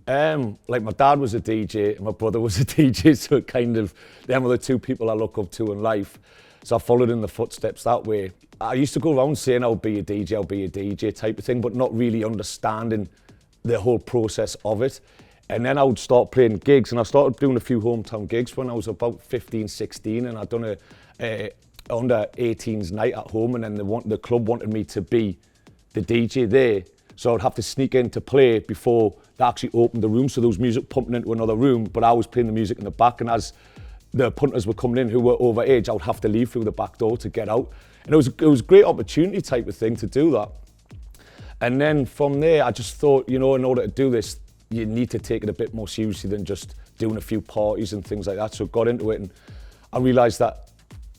Like my dad was a DJ and my brother was a DJ, so kind of them are the two people I look up to in life. So I followed in the footsteps that way. I used to go around saying I'll be a DJ type of thing, but not really understanding the whole process of it. And then I would start playing gigs, and I started doing a few hometown gigs when I was about 15, 16, and I'd done a under 18s night at home, and then the club wanted me to be the DJ there. So I'd have to sneak in to play before they actually opened the room. So there was music pumping into another room, but I was playing the music in the back, and as the punters were coming in who were over age, I would have to leave through the back door to get out. And it was a great opportunity type of thing to do that. And then from there, I just thought, you know, in order to do this, you need to take it a bit more seriously than just doing a few parties and things like that. So I got into it, and I realised that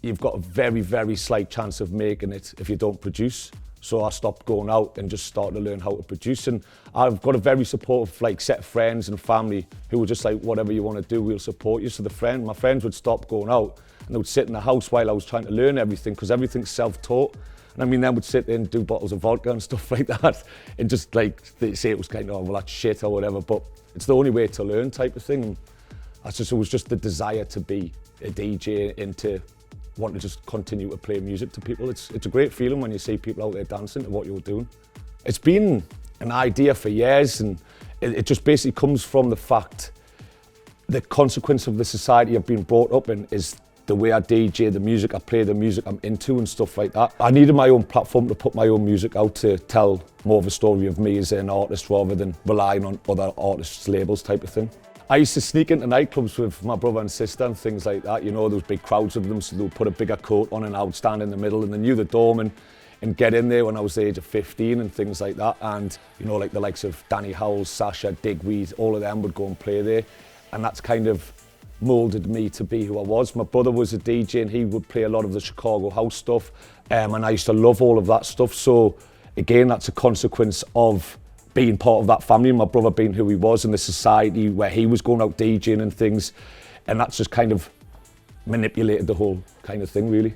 you've got a very, very slight chance of making it if you don't produce. So I stopped going out and just started to learn how to produce. And I've got a very supportive set of friends and family who were just like, whatever you want to do, we'll support you. So my friends would stop going out and they would sit in the house while I was trying to learn everything, because everything's self-taught. And I mean, they would sit there and do bottles of vodka and stuff like that. And just they say it was kind of, oh, well, that's shit or whatever, but it's the only way to learn type of thing. And it was just the desire to be a DJ and to want to just continue to play music to people. It's a great feeling when you see people out there dancing to what you're doing. It's been an idea for years, and it just basically comes from the fact the consequence of the society I've been brought up in is the way I DJ, the music I play, the music I'm into and stuff like that. I needed my own platform to put my own music out, to tell more of a story of me as an artist rather than relying on other artists' labels type of thing. I used to sneak into nightclubs with my brother and sister and things like that. You know, there was big crowds of them, so they would put a bigger coat on and I would stand in the middle, and they knew the doorman and get in there when I was the age of 15 and things like that. And, you know, like the likes of Danny Howells, Sasha, Digweed, all of them would go and play there. And that's kind of moulded me to be who I was. My brother was a DJ and he would play a lot of the Chicago house stuff. And I used to love all of that stuff. So again, that's a consequence of being part of that family, and my brother being who he was in the society where he was going out DJing and things. And that's just kind of manipulated the whole kind of thing, really.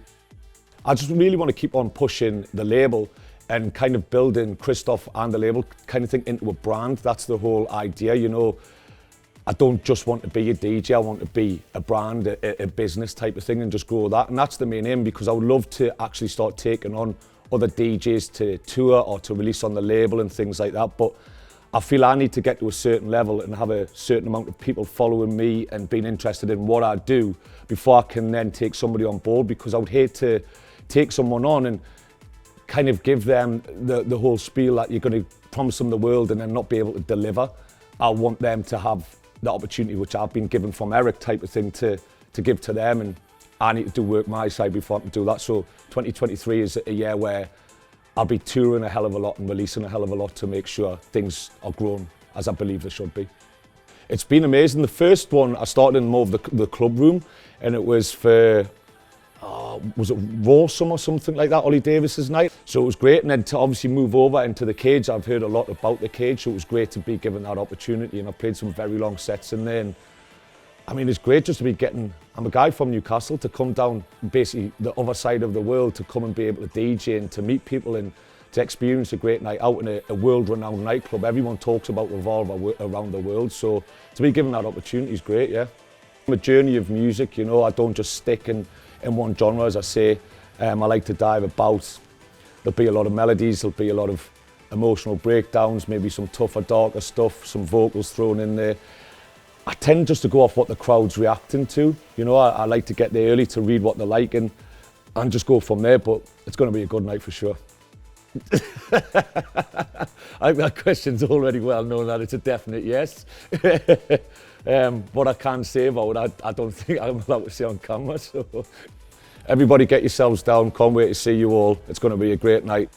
I just really want to keep on pushing the label and kind of building Cristoph and the label kind of thing into a brand. That's the whole idea, you know. I don't just want to be a DJ, I want to be a brand, a business type of thing, and just grow that. And that's the main aim, because I would love to actually start taking on other DJs to tour or to release on the label and things like that. But I feel I need to get to a certain level and have a certain amount of people following me and being interested in what I do before I can then take somebody on board, because I would hate to take someone on and kind of give them the whole spiel that you're going to promise them the world and then not be able to deliver. I want them to have the opportunity which I've been given from Eric type of thing to give to them, and I need to do work my side before I can do that. So 2023 is a year where I'll be touring a hell of a lot and releasing a hell of a lot to make sure things are grown as I believe they should be. It's been amazing. The first one I started in more of the club room, and it was for was it Rawsome or something like that, Ollie Davis's night. So it was great, and then to obviously move over into the cage, I've heard a lot about the cage, so it was great to be given that opportunity, and I played some very long sets in there. And I mean, it's great just to be I'm a guy from Newcastle, to come down basically the other side of the world, to come and be able to DJ and to meet people and to experience a great night out in a world-renowned nightclub. Everyone talks about Revolver around the world, so to be given that opportunity is great, yeah. I'm a journey of music, you know, I don't just stick in one genre, as I say. I like to dive about. There'll be a lot of melodies, there'll be a lot of emotional breakdowns, maybe some tougher, darker stuff, some vocals thrown in there. I tend just to go off what the crowd's reacting to. You know, I like to get there early to read what they're liking and just go from there, but it's going to be a good night for sure. I think that question's already well known that it's a definite yes. What I can say about it, I don't think I'm allowed to say on camera. So everybody get yourselves down, can't wait to see you all. It's going to be a great night.